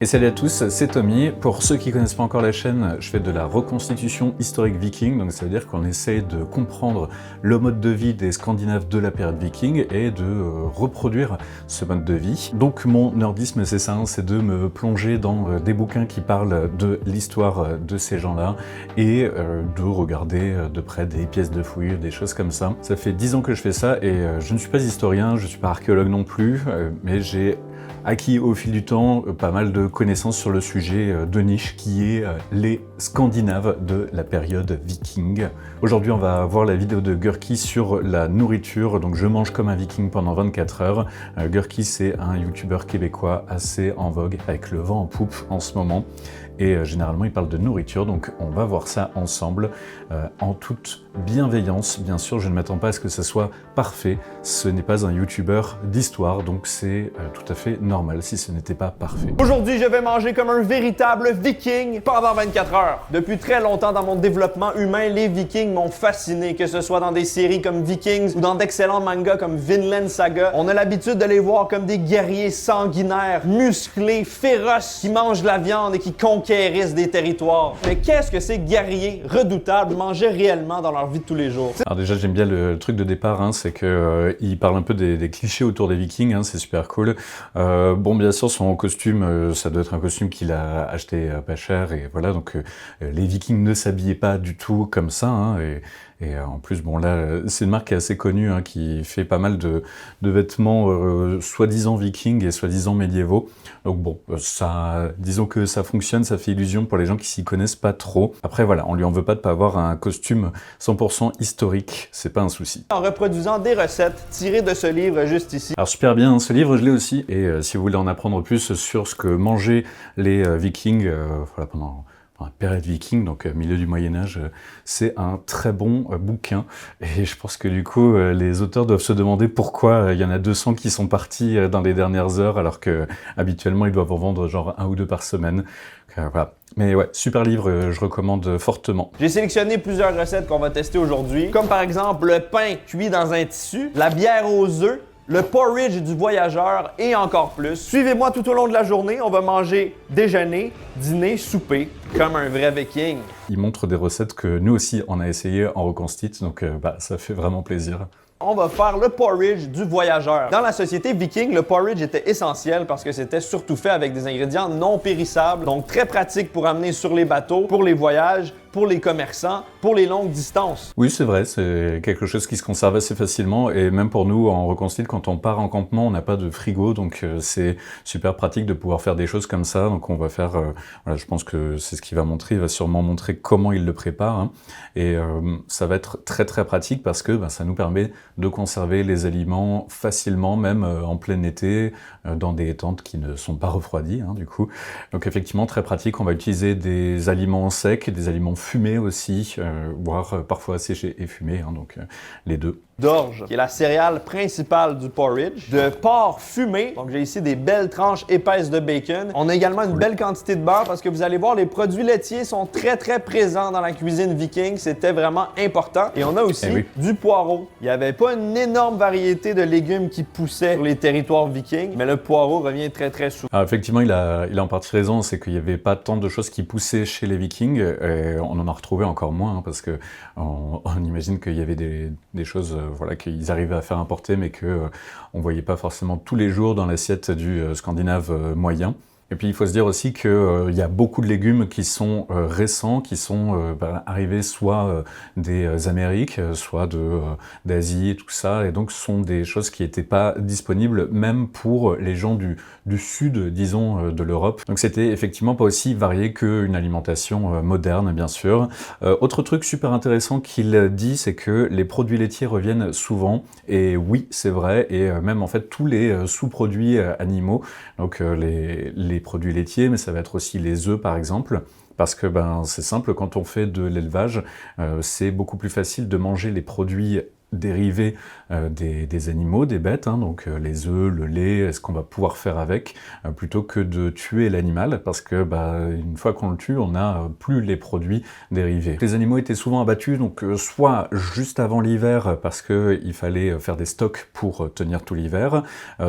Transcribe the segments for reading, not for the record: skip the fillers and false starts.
Et salut à tous, c'est Tommy. Pour ceux qui connaissent pas encore la chaîne, je fais de la reconstitution historique viking, donc ça veut dire qu'on essaye de comprendre le mode de vie des Scandinaves de la période viking et de reproduire ce mode de vie. Donc mon nerdisme, c'est ça, c'est de me plonger dans des bouquins qui parlent de l'histoire de ces gens-là et de regarder de près des pièces de fouilles, des choses comme ça. Ça fait 10 ans que je fais ça et je ne suis pas historien, je suis pas archéologue non plus, mais j'ai acquis au fil du temps pas mal de connaissances sur le sujet de niche qui est les Scandinaves de la période viking. Aujourd'hui on va voir la vidéo de Gurki sur la nourriture, donc je mange comme un viking pendant 24 heures. Gurki c'est un youtubeur québécois assez en vogue avec le vent en poupe en ce moment et généralement il parle de nourriture, donc on va voir ça ensemble en toute bienveillance. Bien sûr je ne m'attends pas à ce que ça soit parfait, ce n'est pas un youtubeur d'histoire, donc c'est tout à fait normal si ce n'était pas parfait. Aujourd'hui, je vais manger comme un véritable viking pendant 24 heures. Depuis très longtemps dans mon développement humain, les vikings m'ont fasciné, que ce soit dans des séries comme Vikings ou dans d'excellents mangas comme Vinland Saga. On a l'habitude de les voir comme des guerriers sanguinaires, musclés, féroces, qui mangent de la viande et qui conquérissent des territoires. Mais qu'est-ce que ces guerriers redoutables mangeaient réellement dans leur vie de tous les jours? Alors déjà j'aime bien le truc de départ, hein, c'est que il parle un peu des clichés autour des vikings, hein, c'est super cool. Bon, bien sûr, son costume, ça doit être un costume qu'il a acheté pas cher, et voilà, donc les Vikings ne s'habillaient pas du tout comme ça, hein, et en plus, bon là, c'est une marque qui est assez connue, hein, qui fait pas mal de vêtements soi-disant vikings et soi-disant médiévaux. Donc bon, ça, disons que ça fonctionne, ça fait illusion pour les gens qui s'y connaissent pas trop. Après voilà, on lui en veut pas de pas avoir un costume 100% historique, c'est pas un souci. En reproduisant des recettes tirées de ce livre juste ici. Alors super bien, hein, ce livre je l'ai aussi, et si vous voulez en apprendre plus sur ce que mangeaient les vikings voilà, pendant la période viking, donc milieu du Moyen-Âge, c'est un très bon bouquin. Et je pense que du coup, les auteurs doivent se demander pourquoi il y en a 200 qui sont partis dans les dernières heures, alors que habituellement ils doivent en vendre genre 1 ou 2 par semaine. Voilà. Mais ouais, super livre, je recommande fortement. J'ai sélectionné plusieurs recettes qu'on va tester aujourd'hui, comme par exemple le pain cuit dans un tissu, la bière aux œufs, le porridge du voyageur et encore plus. Suivez-moi tout au long de la journée, on va manger déjeuner, dîner, souper, comme un vrai viking. Il montre des recettes que nous aussi on a essayé en reconstitue, donc ça fait vraiment plaisir. On va faire le porridge du voyageur. Dans la société viking, le porridge était essentiel parce que c'était surtout fait avec des ingrédients non périssables, donc très pratique pour amener sur les bateaux, pour les voyages, pour les commerçants, pour les longues distances. Oui, c'est vrai, c'est quelque chose qui se conserve assez facilement, et même pour nous en reconstitue, quand on part en campement, on n'a pas de frigo, donc c'est super pratique de pouvoir faire des choses comme ça. Donc on va faire, voilà, je pense que c'est ce qu'il va montrer, il va sûrement montrer comment il le prépare, hein, et ça va être très très pratique parce que ça nous permet de conserver les aliments facilement, même en plein été, dans des tentes qui ne sont pas refroidies, hein, du coup. Donc effectivement, très pratique, on va utiliser des aliments secs, des aliments fumés aussi, voire parfois séchés et fumés, hein, donc les deux. D'orge, qui est la céréale principale du porridge, de porc fumé, donc j'ai ici des belles tranches épaisses de bacon. On a également une belle quantité de beurre parce que vous allez voir, les produits laitiers sont très très présents dans la cuisine viking, c'était vraiment important. Et on a aussi du poireau. Il n'y avait pas une énorme variété de légumes qui poussaient sur les territoires vikings, mais le poireau revient très très souvent. Alors effectivement, il a en partie raison, c'est qu'il n'y avait pas tant de choses qui poussaient chez les vikings, et on en a retrouvé encore moins, hein, parce que on imagine qu'il y avait des choses voilà, qu'ils arrivaient à faire importer, mais qu'on voyait pas forcément tous les jours dans l'assiette du Scandinave moyen. Et puis il faut se dire aussi qu'il y a beaucoup de légumes qui sont récents, qui sont arrivés soit des Amériques, soit d'Asie et tout ça, et donc ce sont des choses qui n'étaient pas disponibles même pour les gens du sud, disons, de l'Europe. Donc c'était effectivement pas aussi varié qu'une alimentation moderne, bien sûr. Autre truc super intéressant qu'il dit, c'est que les produits laitiers reviennent souvent, et oui, c'est vrai, et même en fait tous les sous-produits animaux, donc les produits laitiers, mais ça va être aussi les œufs par exemple, parce que c'est simple, quand on fait de l'élevage, c'est beaucoup plus facile de manger les produits dériver des animaux, des bêtes, hein, donc les œufs, le lait, ce qu'on va pouvoir faire avec, plutôt que de tuer l'animal, parce que une fois qu'on le tue, on n'a plus les produits dérivés. Les animaux étaient souvent abattus, donc soit juste avant l'hiver, parce qu'il fallait faire des stocks pour tenir tout l'hiver,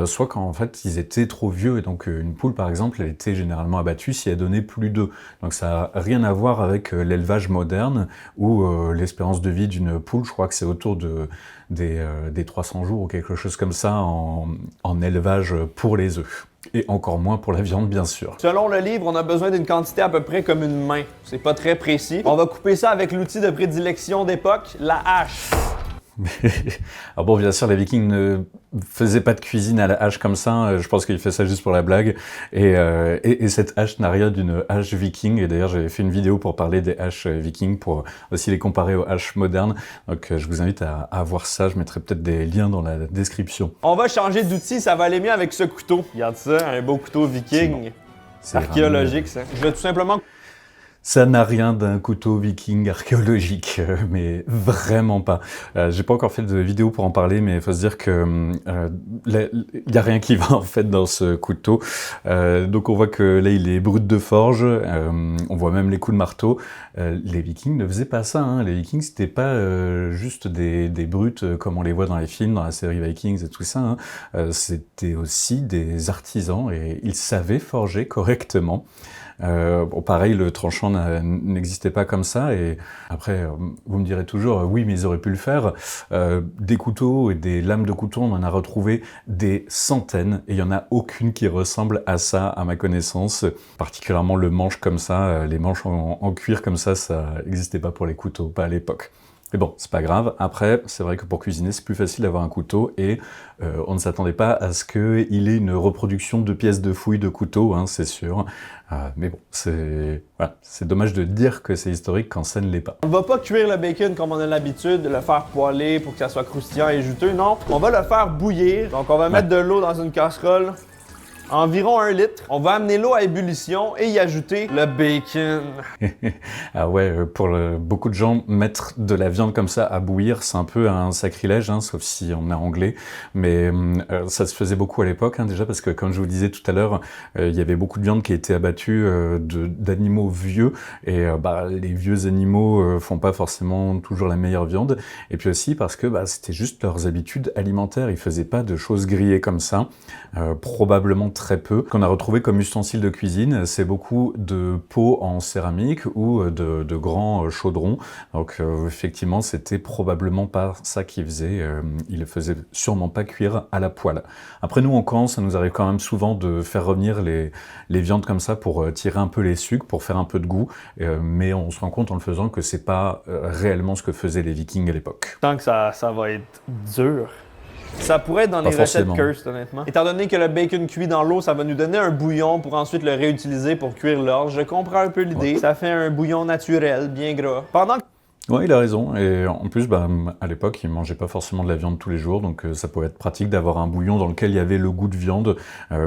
soit quand en fait ils étaient trop vieux, et donc une poule par exemple, elle était généralement abattue si elle donnait plus d'œufs. Donc ça n'a rien à voir avec l'élevage moderne, où l'espérance de vie d'une poule, je crois que c'est autour des 300 jours ou quelque chose comme ça en élevage pour les œufs. Et encore moins pour la viande, bien sûr. Selon le livre, on a besoin d'une quantité à peu près comme une main. C'est pas très précis. On va couper ça avec l'outil de prédilection d'époque, la hache. Alors bon, bien sûr, les Vikings ne faisaient pas de cuisine à la hache comme ça. Je pense qu'il fait ça juste pour la blague. Et cette hache n'a rien d'une hache viking. Et d'ailleurs, j'avais fait une vidéo pour parler des haches vikings, pour aussi les comparer aux haches modernes. Donc, je vous invite à voir ça. Je mettrai peut-être des liens dans la description. On va changer d'outil. Ça va aller mieux avec ce couteau. Regarde ça, un beau couteau viking. C'est archéologique, ça. Je vais tout simplement... Ça n'a rien d'un couteau viking archéologique, mais vraiment pas. J'ai pas encore fait de vidéo pour en parler, mais il faut se dire que y a rien qui va en fait dans ce couteau. Donc on voit que là il est brut de forge, on voit même les coups de marteau. Les Vikings ne faisaient pas ça, hein. Les Vikings c'était pas juste des brutes comme on les voit dans les films, dans la série Vikings et tout ça, hein. C'était aussi des artisans et ils savaient forger correctement. Bon, pareil, le tranchant n'existait pas comme ça, et après, vous me direz toujours, oui, mais ils auraient pu le faire. Des couteaux et des lames de couteau, on en a retrouvé des centaines, et il n'y en a aucune qui ressemble à ça, à ma connaissance. Particulièrement le manche comme ça, les manches en cuir comme ça n'existait pas pour les couteaux, pas à l'époque. Mais bon, c'est pas grave. Après, c'est vrai que pour cuisiner, c'est plus facile d'avoir un couteau, et on ne s'attendait pas à ce qu'il ait une reproduction de pièces de fouille de couteau, hein, c'est sûr. Mais bon, voilà, c'est dommage de dire que c'est historique quand ça ne l'est pas. On va pas cuire le bacon comme on a l'habitude, de le faire poêler pour que ça soit croustillant et juteux, non. On va le faire bouillir. Donc on va mettre de l'eau dans une casserole. Environ 1 litre. On va amener l'eau à ébullition et y ajouter le bacon. Ah ouais, pour beaucoup de gens, mettre de la viande comme ça à bouillir, c'est un peu un sacrilège, hein, sauf si on est anglais. Mais ça se faisait beaucoup à l'époque, hein, déjà, parce que comme je vous le disais tout à l'heure, il y avait beaucoup de viande qui était abattue d'animaux vieux. Et les vieux animaux font pas forcément toujours la meilleure viande. Et puis aussi parce que c'était juste leurs habitudes alimentaires. Ils faisaient pas de choses grillées comme ça, probablement très peu. Ce qu'on a retrouvé comme ustensile de cuisine, c'est beaucoup de pots en céramique ou de grands chaudrons. Donc effectivement, c'était probablement pas ça qu'ils faisaient. Ils le faisaient sûrement pas cuire à la poêle. Après nous, en Caen, ça nous arrive quand même souvent de faire revenir les viandes comme ça pour tirer un peu les sucs, pour faire un peu de goût. Mais on se rend compte en le faisant que c'est pas réellement ce que faisaient les Vikings à l'époque. Tant que ça va être dur. Ça pourrait être dans les recettes cursed, honnêtement. Étant donné que le bacon cuit dans l'eau, ça va nous donner un bouillon pour ensuite le réutiliser pour cuire l'orge. Je comprends un peu l'idée. Ouais. Ça fait un bouillon naturel, bien gras. Pendant que... Ouais, il a raison. Et en plus, à l'époque, ils mangeaient pas forcément de la viande tous les jours, donc ça pouvait être pratique d'avoir un bouillon dans lequel il y avait le goût de viande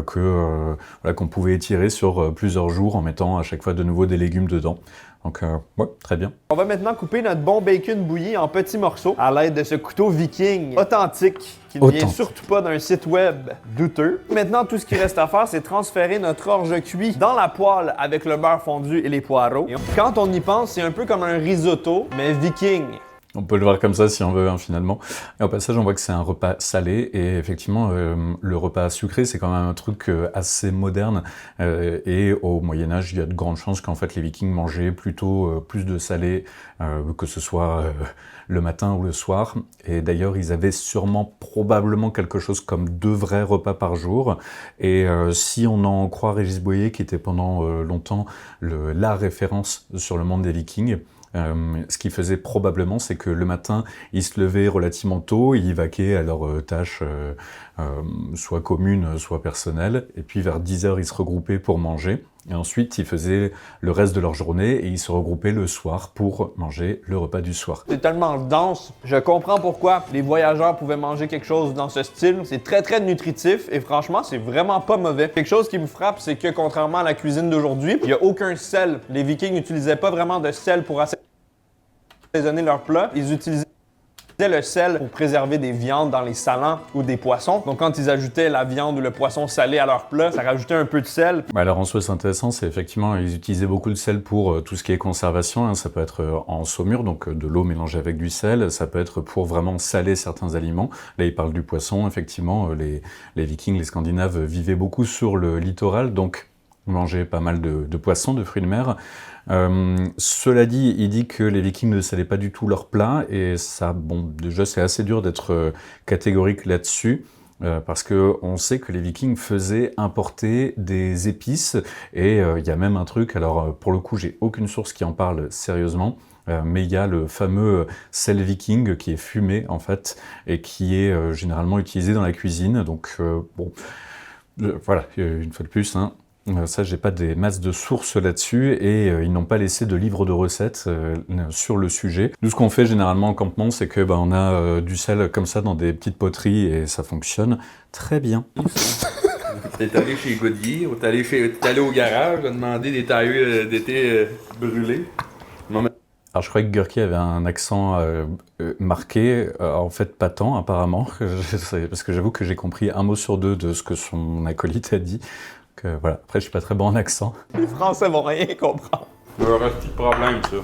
qu'on pouvait étirer sur plusieurs jours en mettant à chaque fois de nouveau des légumes dedans. Donc, ouais, très bien. On va maintenant couper notre bon bacon bouilli en petits morceaux à l'aide de ce couteau viking authentique qui ne vient surtout pas d'un site web douteux. Maintenant, tout ce qui reste à faire, c'est transférer notre orge cuit dans la poêle avec le beurre fondu et les poireaux. Et quand on y pense, c'est un peu comme un risotto, mais viking. On peut le voir comme ça si on veut, hein, finalement. Et au passage, on voit que c'est un repas salé, et effectivement, le repas sucré, c'est quand même un truc assez moderne. Et au Moyen-Âge, il y a de grandes chances qu'en fait les Vikings mangeaient plutôt plus de salé, que ce soit le matin ou le soir. Et d'ailleurs, ils avaient sûrement, probablement quelque chose comme 2 vrais repas par jour. Et si on en croit Régis Boyer, qui était pendant longtemps la référence sur le monde des Vikings, ce qu'ils faisaient probablement, c'est que le matin, ils se levaient relativement tôt, ils vaquaient à leurs tâches soit communes, soit personnelles, et puis vers 10h, ils se regroupaient pour manger, et ensuite, ils faisaient le reste de leur journée, et ils se regroupaient le soir pour manger le repas du soir. C'est tellement dense, je comprends pourquoi les voyageurs pouvaient manger quelque chose dans ce style. C'est très très nutritif, et franchement, c'est vraiment pas mauvais. Quelque chose qui me frappe, c'est que contrairement à la cuisine d'aujourd'hui, il n'y a aucun sel. Les Vikings n'utilisaient pas vraiment de sel pour assaisonner leurs plats. Ils utilisaient Le sel pour préserver des viandes dans les salants ou des poissons. Donc quand ils ajoutaient la viande ou le poisson salé à leur plat, ça rajoutait un peu de sel. Alors en soi c'est intéressant, c'est effectivement ils utilisaient beaucoup de sel pour tout ce qui est conservation, hein. Ça peut être en saumure, donc de l'eau mélangée avec du sel, ça peut être pour vraiment saler certains aliments. Là ils parlent du poisson, effectivement les Vikings, les Scandinaves vivaient beaucoup sur le littoral, donc mangeaient pas mal de poissons, de fruits de mer. Cela dit, il dit que les Vikings ne salaient pas du tout leur plat, et ça, bon, déjà c'est assez dur d'être catégorique là-dessus, parce que on sait que les Vikings faisaient importer des épices, et il y a même un truc, alors pour le coup j'ai aucune source qui en parle sérieusement, mais il y a le fameux sel viking qui est fumé en fait, et qui est généralement utilisé dans la cuisine, donc bon, voilà, une fois de plus, hein. Ça, j'ai pas des masses de sources là-dessus, et ils n'ont pas laissé de livre de recettes sur le sujet. Nous, ce qu'on fait généralement en campement, c'est que on a du sel comme ça dans des petites poteries, et ça fonctionne très bien. T'es allé chez Goodyear, ou t'es allé au garage, t'as demandé des tailleurs d'été brûlés. Alors je croyais que Gurki avait un accent marqué, en fait pas tant apparemment, parce que j'avoue que j'ai compris un mot sur deux de ce que son acolyte a dit. Voilà. Après, je suis pas très bon en accent. Les Français vont rien comprendre. Il y aura un petit problème, ça.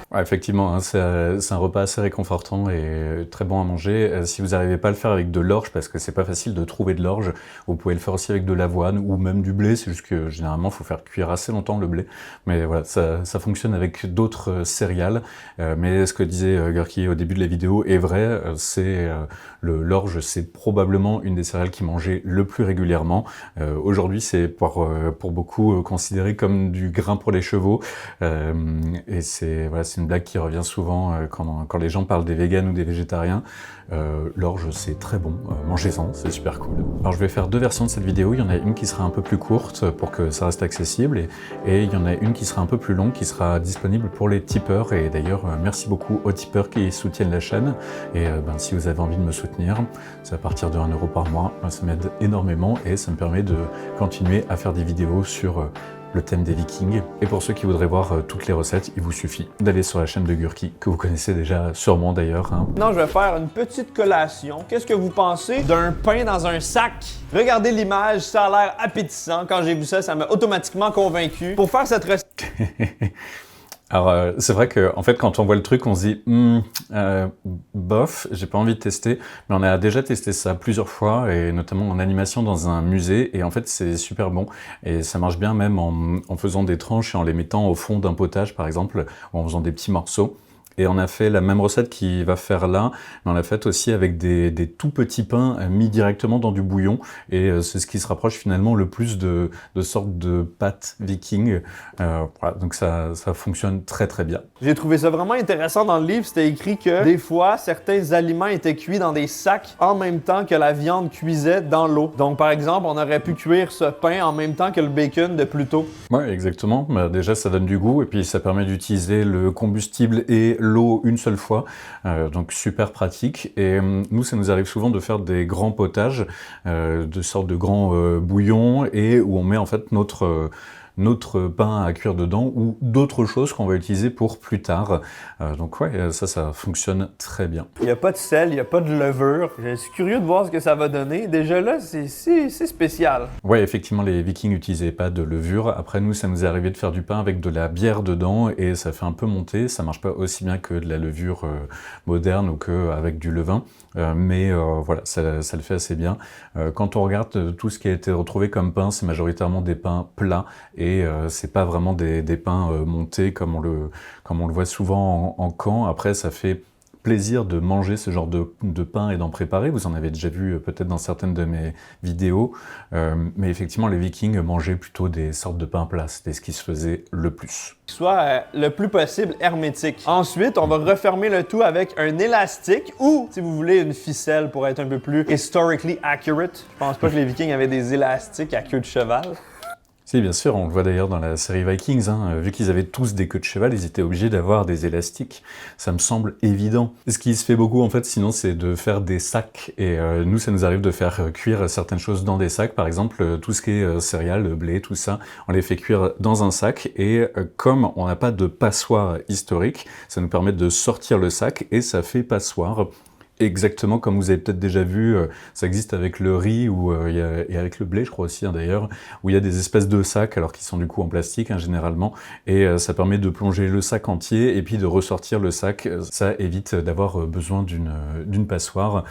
Ouais, effectivement, hein, c'est un repas assez réconfortant et très bon à manger. Si vous n'arrivez pas à le faire avec de l'orge, parce que c'est pas facile de trouver de l'orge, vous pouvez le faire aussi avec de l'avoine ou même du blé. C'est juste que généralement, il faut faire cuire assez longtemps le blé. Mais voilà, ça fonctionne avec d'autres céréales. Mais ce que disait Gurki au début de la vidéo est vrai. L'orge, c'est probablement une des céréales qui mangeait le plus régulièrement. Aujourd'hui, c'est pour beaucoup considéré comme du grain pour les chevaux. Et c'est une blague qui revient souvent quand les gens parlent des véganes ou des végétariens. L'orge, c'est très bon, mangez-en, c'est super cool. Alors je vais faire deux versions de cette vidéo, il y en a une qui sera un peu plus courte pour que ça reste accessible, et il y en a une qui sera un peu plus longue, qui sera disponible pour les tipeurs, et d'ailleurs merci beaucoup aux tipeurs qui soutiennent la chaîne, et si vous avez envie de me soutenir, c'est à partir de 1 € par mois, ça m'aide énormément, et ça me permet de continuer à faire des vidéos sur le thème des Vikings. Et pour ceux qui voudraient voir toutes les recettes, il vous suffit d'aller sur la chaîne de Gurki, que vous connaissez déjà sûrement d'ailleurs. Hein. Non, je vais faire une petite collation. Qu'est-ce que vous pensez d'un pain dans un sac? Regardez l'image, ça a l'air appétissant. Quand j'ai vu ça, ça m'a automatiquement convaincu. Pour faire cette recette... Alors c'est vrai que en fait quand on voit le truc on se dit bof, j'ai pas envie de tester, mais on a déjà testé ça plusieurs fois, et notamment en animation dans un musée, et en fait c'est super bon, et ça marche bien même en faisant des tranches et en les mettant au fond d'un potage par exemple, ou en faisant des petits morceaux. Et on a fait la même recette qu'il va faire là, mais on l'a faite aussi avec des tout petits pains mis directement dans du bouillon. Et c'est ce qui se rapproche finalement le plus de sorte de pâte viking. Voilà, donc ça fonctionne très très bien. J'ai trouvé ça vraiment intéressant dans le livre. C'était écrit que des fois, certains aliments étaient cuits dans des sacs en même temps que la viande cuisait dans l'eau. Donc par exemple, on aurait pu cuire ce pain en même temps que le bacon de plus tôt. Ouais, exactement. Bah, déjà, ça donne du goût, et puis ça permet d'utiliser le combustible et l'eau une seule fois, donc super pratique. Et nous, ça nous arrive souvent de faire des grands potages, de sortes de grands bouillons, et où on met en fait notre pain à cuire dedans, ou d'autres choses qu'on va utiliser pour plus tard. Donc ouais, ça fonctionne très bien. Il n'y a pas de sel, il n'y a pas de levure. Je suis curieux de voir ce que ça va donner. Déjà là, c'est spécial. Ouais, effectivement, les Vikings n'utilisaient pas de levure. Après, nous, ça nous est arrivé de faire du pain avec de la bière dedans, et ça fait un peu monter. Ça marche pas aussi bien que de la levure moderne ou qu'avec du levain. Mais voilà, ça le fait assez bien. Quand on regarde tout ce qui a été retrouvé comme pain, c'est majoritairement des pains plats, et c'est pas vraiment des pains montés comme on le voit souvent en camp. Après, ça fait plaisir de manger ce genre de pain et d'en préparer. Vous en avez déjà vu peut-être dans certaines de mes vidéos. Mais effectivement, les Vikings mangeaient plutôt des sortes de pains plats. C'était ce qui se faisait le plus. Soit le plus possible hermétique. Ensuite, on va refermer le tout avec un élastique, ou, si vous voulez, une ficelle pour être un peu plus historically accurate. Je pense pas que les Vikings avaient des élastiques à queue de cheval. Si, bien sûr, on le voit d'ailleurs dans la série Vikings, hein. Vu qu'ils avaient tous des queues de cheval, ils étaient obligés d'avoir des élastiques. Ça me semble évident. Ce qui se fait beaucoup, en fait, sinon, c'est de faire des sacs. Et nous, ça nous arrive de faire cuire certaines choses dans des sacs. Par exemple, tout ce qui est céréales, blé, tout ça, on les fait cuire dans un sac. Et comme on n'a pas de passoire historique, ça nous permet de sortir le sac et ça fait passoire. Exactement comme vous avez peut-être déjà vu, ça existe avec le riz ou et avec le blé, je crois aussi d'ailleurs, où il y a des espèces de sacs, alors qu'ils sont du coup en plastique généralement, et ça permet de plonger le sac entier et puis de ressortir le sac. Ça évite d'avoir besoin d'une passoire.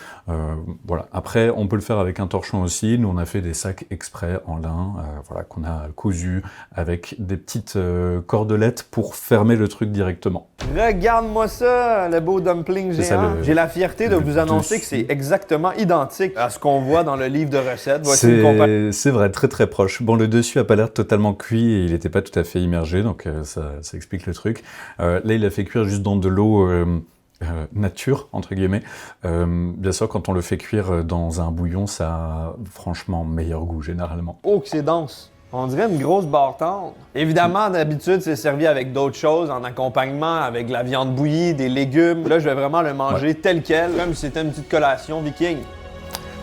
Voilà. Après, on peut le faire avec un torchon aussi. Nous, on a fait des sacs exprès en lin, voilà, qu'on a cousus avec des petites cordelettes pour fermer le truc directement. Regarde-moi ça, le beau dumpling géant. J'ai la fierté de vous annoncer que c'est exactement identique à ce qu'on voit dans le livre de recettes. C'est vrai, très très proche. Bon, le dessus a pas l'air totalement cuit et il n'était pas tout à fait immergé, donc ça explique le truc. Là, il a fait cuire juste dans de l'eau nature, entre guillemets. Bien sûr, quand on le fait cuire dans un bouillon, ça a franchement meilleur goût généralement. Oh, que c'est dense! On dirait une grosse barre tendre. Évidemment, d'habitude, c'est servi avec d'autres choses, en accompagnement, avec de la viande bouillie, des légumes. Là, je vais vraiment le manger tel quel, comme si c'était une petite collation viking.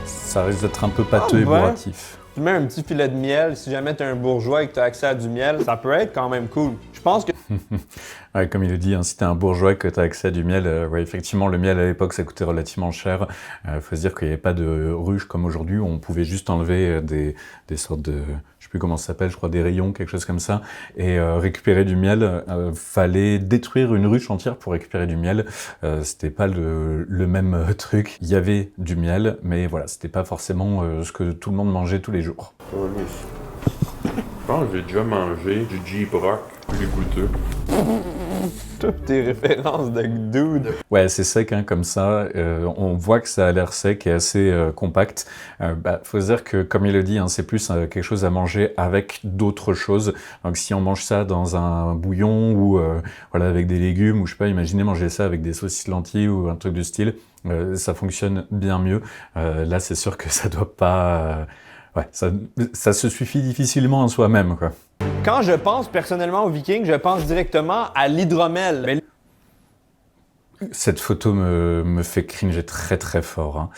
Ça risque d'être un peu pâteux et bourratif. Tu mets un petit filet de miel, si jamais t'es un bourgeois et que t'as accès à du miel, ça peut être quand même cool. Je pense que... Ouais, comme il le dit, hein, si t'es un bourgeois et que t'as accès à du miel, ouais, effectivement, le miel à l'époque, ça coûtait relativement cher. Faut se dire qu'il n'y avait pas de ruche comme aujourd'hui, où on pouvait juste enlever des sortes de... Je sais plus comment ça s'appelle, je crois des rayons, quelque chose comme ça, et récupérer du miel. Fallait détruire une ruche entière pour récupérer du miel. C'était pas le même truc. Il y avait du miel, mais voilà, c'était pas forcément ce que tout le monde mangeait tous les jours. Je pense que j'ai déjà mangé du Jeep Rock, plus goûteux. Toutes tes références de dude. Ouais, c'est sec hein, comme ça. On voit que ça a l'air sec et assez compact. Faut se dire que, comme il le dit, hein, c'est plus quelque chose à manger avec d'autres choses. Donc si on mange ça dans un bouillon ou voilà avec des légumes, ou je sais pas, imaginez manger ça avec des saucisses lentilles ou un truc du style, ça fonctionne bien mieux. Là, c'est sûr que ça doit pas... Ouais, ça se suffit difficilement en soi-même, quoi. Quand je pense personnellement aux Vikings, je pense directement à l'hydromel. Mais... Cette photo me fait cringer très très fort. Hein.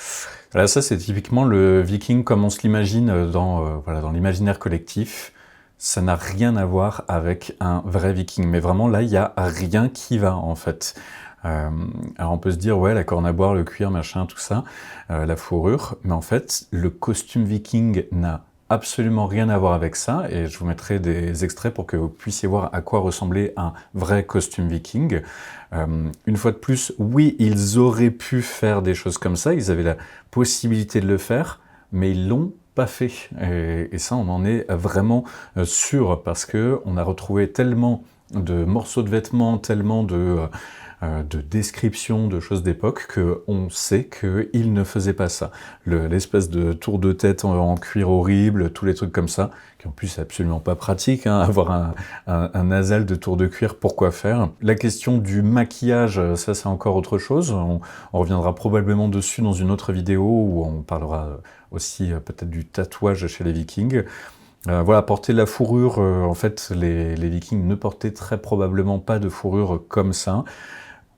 Là, ça, c'est typiquement le Viking comme on se l'imagine dans l'imaginaire collectif. Ça n'a rien à voir avec un vrai Viking. Mais vraiment, là, il n'y a rien qui va, en fait. Alors on peut se dire, ouais, la corne à boire, le cuir, machin, tout ça, la fourrure, mais en fait, le costume viking n'a absolument rien à voir avec ça, et je vous mettrai des extraits pour que vous puissiez voir à quoi ressemblait un vrai costume viking. Une fois de plus, oui, ils auraient pu faire des choses comme ça, ils avaient la possibilité de le faire, mais ils l'ont pas fait. Et ça, on en est vraiment sûr, parce que on a retrouvé tellement de morceaux de vêtements, tellement de descriptions de choses d'époque qu'on sait qu'il ne faisait pas ça. L'espèce de tour de tête en cuir horrible, tous les trucs comme ça, qui en plus c'est absolument pas pratique, hein, avoir un nasal de tour de cuir, pourquoi faire? La question du maquillage, ça c'est encore autre chose, on reviendra probablement dessus dans une autre vidéo où on parlera aussi peut-être du tatouage chez les Vikings. Voilà, porter de la fourrure, en fait les Vikings ne portaient très probablement pas de fourrure comme ça.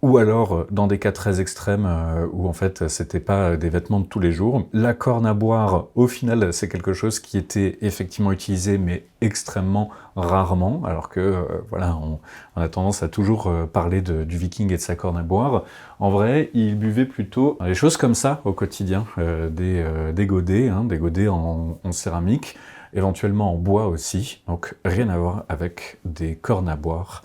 Ou alors, dans des cas très extrêmes, où en fait, c'était pas des vêtements de tous les jours. La corne à boire, au final, c'est quelque chose qui était effectivement utilisé, mais extrêmement rarement, alors que, voilà, on a tendance à toujours parler du viking et de sa corne à boire. En vrai, il buvait plutôt des choses comme ça au quotidien, des godets, hein, des godets en céramique, éventuellement en bois aussi, donc rien à voir avec des cornes à boire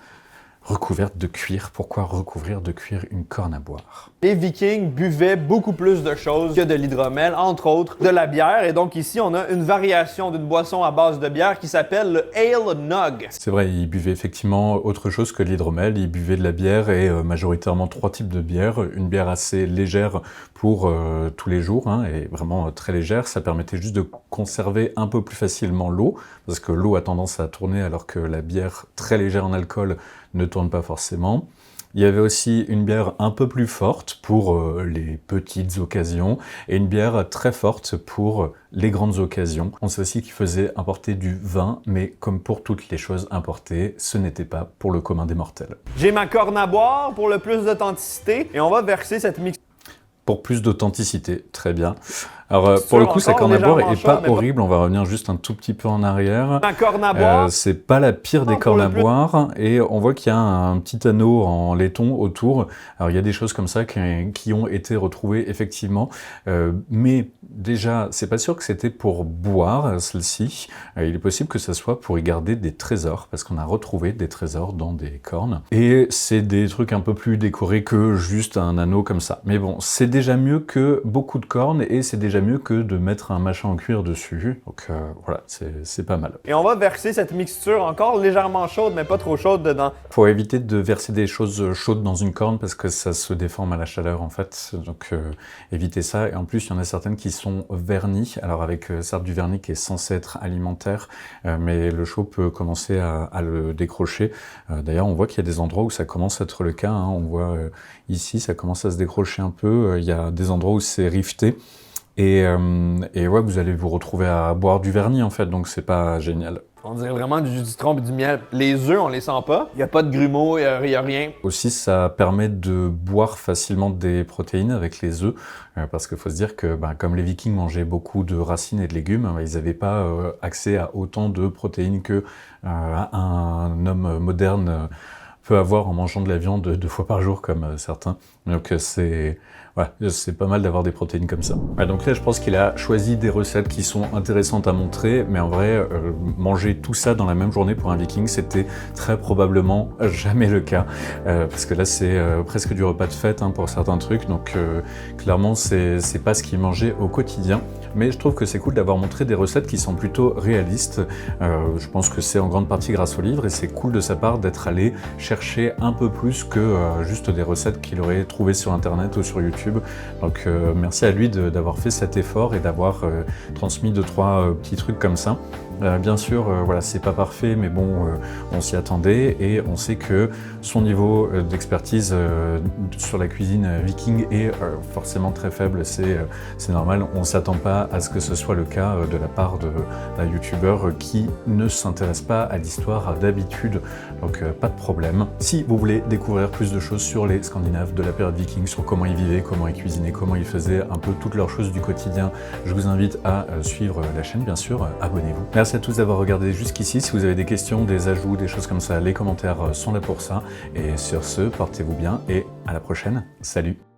recouverte de cuir. Pourquoi recouvrir de cuir une corne à boire? Les Vikings buvaient beaucoup plus de choses que de l'hydromel, entre autres de la bière. Et donc ici, on a une variation d'une boisson à base de bière qui s'appelle le Ale Nog. C'est vrai, ils buvaient effectivement autre chose que l'hydromel. Ils buvaient de la bière et majoritairement 3 types de bière. Une bière assez légère pour tous les jours, hein, et vraiment très légère. Ça permettait juste de conserver un peu plus facilement l'eau, parce que l'eau a tendance à tourner alors que la bière très légère en alcool ne tourne pas forcément. Il y avait aussi une bière un peu plus forte pour les petites occasions et une bière très forte pour les grandes occasions. On sait aussi qu'ils faisaient importer du vin, mais comme pour toutes les choses importées, ce n'était pas pour le commun des mortels. J'ai ma corne à boire pour le plus d'authenticité et on va verser cette mixture. Pour plus d'authenticité, très bien. Alors pour le coup, sa corne à boire est pas horrible, on va revenir juste un tout petit peu en arrière. Ma corne à boire. C'est pas la pire des cornes à boire, et on voit qu'il y a un petit anneau en laiton autour. Alors il y a des choses comme ça qui ont été retrouvées effectivement, mais déjà, c'est pas sûr que c'était pour boire celle-ci. Il est possible que ça soit pour y garder des trésors, parce qu'on a retrouvé des trésors dans des cornes. Et c'est des trucs un peu plus décorés que juste un anneau comme ça. Mais bon, c'est déjà mieux que beaucoup de cornes, et c'est déjà mieux que de mettre un machin en cuir dessus. Donc voilà, c'est pas mal. Et on va verser cette mixture encore légèrement chaude, mais pas trop chaude dedans. Faut éviter de verser des choses chaudes dans une corne parce que ça se déforme à la chaleur en fait. Donc évitez ça. Et en plus, il y en a certaines qui sont vernies. Alors avec certes du vernis qui est censé être alimentaire, mais le chaud peut commencer à le décrocher. D'ailleurs, on voit qu'il y a des endroits où ça commence à être le cas. Hein. On voit ici, ça commence à se décrocher un peu. Il y a des endroits où c'est rifté. Et ouais, vous allez vous retrouver à boire du vernis en fait, donc c'est pas génial. On dirait vraiment du jus de citron et du miel. Les œufs, on les sent pas. Il n'y a pas de grumeaux, il n'y a rien. Aussi, ça permet de boire facilement des protéines avec les œufs, parce qu'il faut se dire que comme les Vikings mangeaient beaucoup de racines et de légumes, ils n'avaient pas accès à autant de protéines que un homme moderne peut avoir en mangeant de la viande 2 fois par jour comme certains. Donc c'est pas mal d'avoir des protéines comme ça. Donc là, je pense qu'il a choisi des recettes qui sont intéressantes à montrer, mais en vrai, manger tout ça dans la même journée pour un Viking, c'était très probablement jamais le cas, parce que là, c'est presque du repas de fête hein, pour certains trucs, donc clairement, c'est pas ce qu'il mangeait au quotidien. Mais je trouve que c'est cool d'avoir montré des recettes qui sont plutôt réalistes. Je pense que c'est en grande partie grâce au livre, et c'est cool de sa part d'être allé chercher un peu plus que juste des recettes qu'il aurait trouvées sur Internet ou sur YouTube. Donc merci à lui d'avoir fait cet effort et d'avoir transmis 2-3 petits trucs comme ça. Bien sûr, voilà, c'est pas parfait, mais bon, on s'y attendait et on sait que son niveau d'expertise sur la cuisine viking est forcément très faible. C'est normal, on s'attend pas à ce que ce soit le cas de la part d'un youtubeur qui ne s'intéresse pas à l'histoire d'habitude. Donc pas de problème. Si vous voulez découvrir plus de choses sur les Scandinaves de la période viking, sur comment ils vivaient, comment ils cuisinaient, comment ils faisaient un peu toutes leurs choses du quotidien, je vous invite à suivre la chaîne, bien sûr, abonnez-vous. Merci à tous d'avoir regardé jusqu'ici. Si vous avez des questions, des ajouts, des choses comme ça, les commentaires sont là pour ça. Et sur ce, portez-vous bien et à la prochaine. Salut!